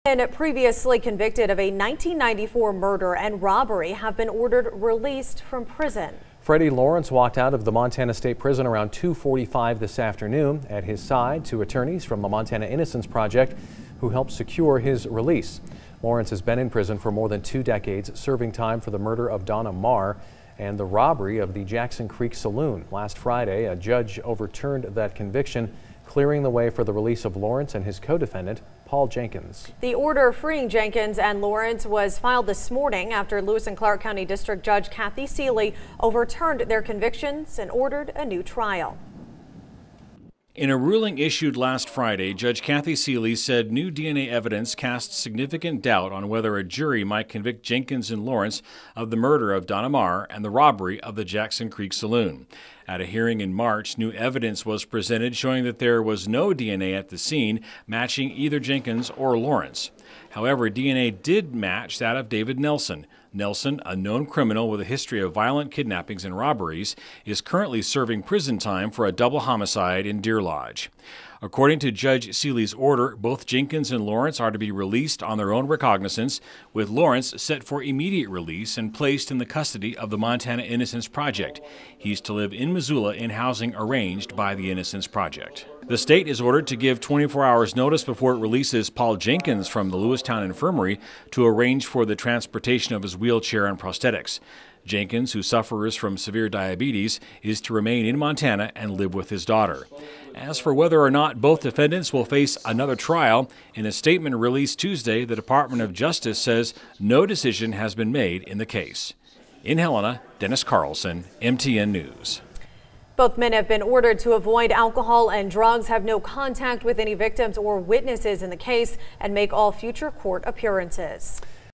And previously convicted of a 1994 murder and robbery have been ordered released from prison. Freddie Lawrence walked out of the Montana State Prison around 2:45 this afternoon. At his side, two attorneys from the Montana Innocence Project who helped secure his release. Lawrence has been in prison for more than 2 decades, serving time for the murder of Donna Marr and the robbery of the Jackson Creek Saloon. Last Friday, a judge overturned that conviction, clearing the way for the release of Lawrence and his co-defendant, Paul Jenkins. The order freeing Jenkins and Lawrence was filed this morning after Lewis and Clark County District Judge Kathy Seeley overturned their convictions and ordered a new trial. In a ruling issued last Friday, Judge Kathy Seeley said new DNA evidence casts significant doubt on whether a jury might convict Jenkins and Lawrence of the murder of Donna Marr and the robbery of the Jackson Creek Saloon. At a hearing in March, new evidence was presented showing that there was no DNA at the scene matching either Jenkins or Lawrence. However, DNA did match that of David Nelson. Nelson, a known criminal with a history of violent kidnappings and robberies, is currently serving prison time for a double homicide in Deer Lodge. According to Judge Seeley's order, both Jenkins and Lawrence are to be released on their own recognizance, with Lawrence set for immediate release and placed in the custody of the Montana Innocence Project. He's to live in Missoula in housing arranged by the Innocence Project. The state is ordered to give 24 hours notice before it releases Paul Jenkins from the Lewistown Infirmary to arrange for the transportation of his wheelchair and prosthetics. Jenkins, who suffers from severe diabetes, is to remain in Montana and live with his daughter. As for whether or not both defendants will face another trial, in a statement released Tuesday, the Department of Justice says no decision has been made in the case. In Helena, Dennis Carlson, MTN News. Both men have been ordered to avoid alcohol and drugs, have no contact with any victims or witnesses in the case, and make all future court appearances.